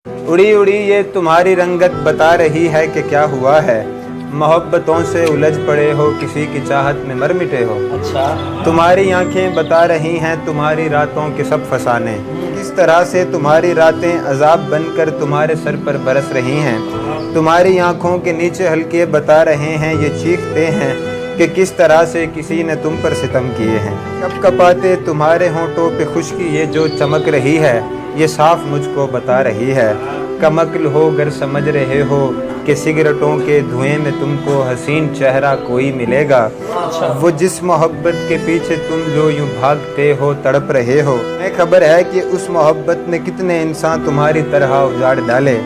उड़ी उड़ी ये तुम्हारी रंगत बता रही है कि क्या हुआ है। मोहब्बतों से उलझ पड़े हो, किसी की चाहत में मर मिटे हो। अच्छा। तुम्हारी आंखें बता रही हैं तुम्हारी रातों के सब फसाने। किस तरह से तुम्हारी रातें अजाब बनकर तुम्हारे सर पर बरस रही हैं। तुम्हारी आंखों के नीचे हल्के बता रहे हैं, ये चीखते हैं कि किस तरह से किसी ने तुम पर सितम किए हैं। कब कपाते तुम्हारे होंठों पे खुश्की ये जो चमक रही है, ये साफ मुझको बता रही है। कमअक्ल हो गर समझ रहे हो कि सिगरेटों के धुएं में तुमको हसीन चेहरा कोई मिलेगा। वो जिस मोहब्बत के पीछे तुम जो यूं भागते हो, तड़प रहे हो, मैं खबर है कि उस मोहब्बत ने कितने इंसान तुम्हारी तरह उजाड़ डाले।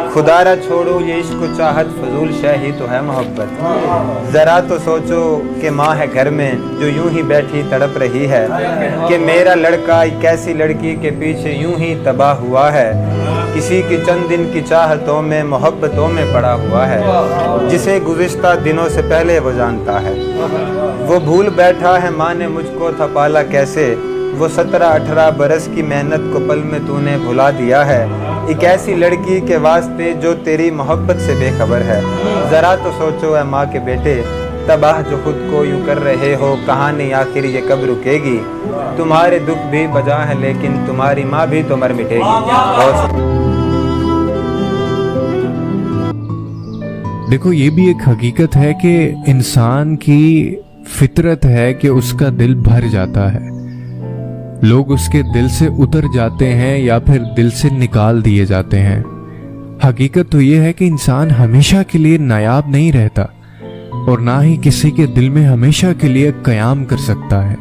खुदारा छोड़ो ये इश्क चाहत फजूल शय ही तो है मोहब्बत। ज़रा तो सोचो कि माँ है घर में जो यूं ही बैठी तड़प रही है, कि मेरा लड़का एक ऐसी लड़की के पीछे यूं ही तबाह हुआ है। किसी की चंद दिन की चाहतों में मोहब्बतों में पड़ा हुआ है, जिसे गुज़िश्ता दिनों से पहले वो जानता है। वो भूल बैठा है माँ ने मुझको था पाला कैसे। वो 17-18 बरस की मेहनत को पल में तूने भुला दिया है, एक ऐसी लड़की के वास्ते जो तेरी मोहब्बत से बेखबर है। ज़रा तो सोचो है माँ के बेटे, तबाह जो खुद को यूँ कर रहे हो, कहानी आखिर ये कब रुकेगी। तुम्हारे दुख भी बजा है लेकिन तुम्हारी माँ भी तो मर मिटेगी। देखो, ये भी एक हकीकत है कि इंसान की फितरत है कि उसका दिल भर जाता है। लोग उसके दिल से उतर जाते हैं या फिर दिल से निकाल दिए जाते हैं। हकीकत तो ये है कि इंसान हमेशा के लिए नायाब नहीं रहता और ना ही किसी के दिल में हमेशा के लिए कयाम कर सकता है।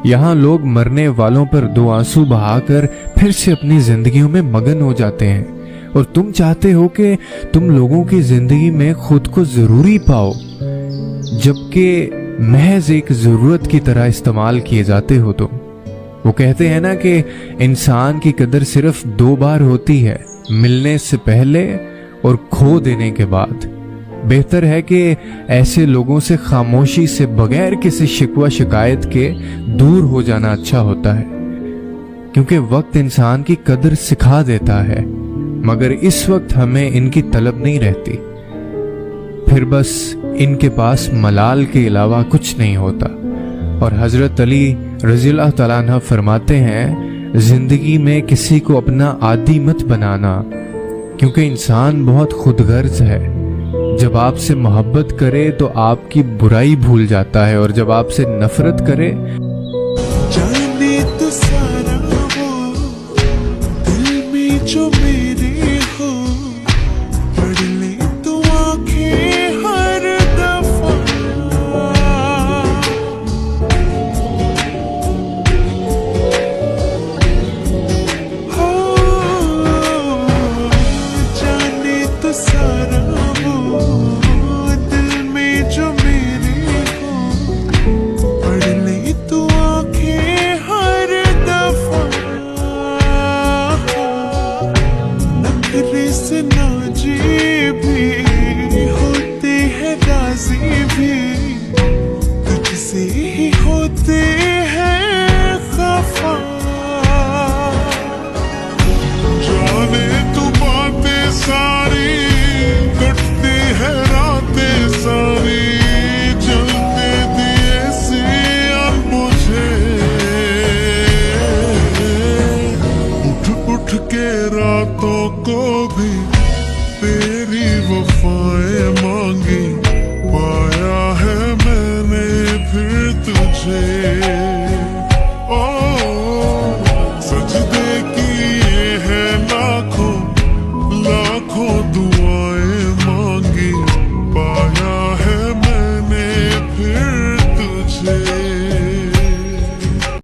यहाँ लोग मरने वालों पर 2 आंसू बहाकर फिर से अपनी जिंदगियों में मगन हो जाते हैं और तुम चाहते हो कि तुम लोगों की जिंदगी में खुद को जरूरी पाओ, जबकि महज एक जरूरत की तरह इस्तेमाल किए जाते हो तुम। वो कहते हैं ना कि इंसान की कदर सिर्फ 2 बार होती है, मिलने से पहले और खो देने के बाद। बेहतर है कि ऐसे लोगों से खामोशी से बगैर किसी शिकवा शिकायत के दूर हो जाना अच्छा होता है, क्योंकि वक्त इंसान की कदर सिखा देता है, मगर इस वक्त हमें इनकी तलब नहीं रहती। फिर बस इनके पास मलाल के अलावा कुछ नहीं होता। और हजरत अली रज़ियल्लाहु तआला अन्हु फरमाते हैं, जिंदगी में किसी को अपना आदी मत बनाना, क्योंकि इंसान बहुत खुदगर्ज है। जब आपसे मोहब्बत करे तो आपकी बुराई भूल जाता है, और जब आपसे नफरत करे जाने तो सारा वो दिल में जो मेरे हो, पढ़ ले तो आंखें हर दफा। जाने तो सारा वो दिल में जो मेरे हो, पढ़ ले तो आंखें हर दफा। नखरे से नाजी भी होते हैं, राजी भी तुझसे ही होते हैं खफा। जाने तू बातें सारी, कटती है रातें सारी, जलते दिए से अब मुझे। उठ उठ के रातों को भी तेरी वफाएं मांगी, पाया है मैंने फिर तुझे।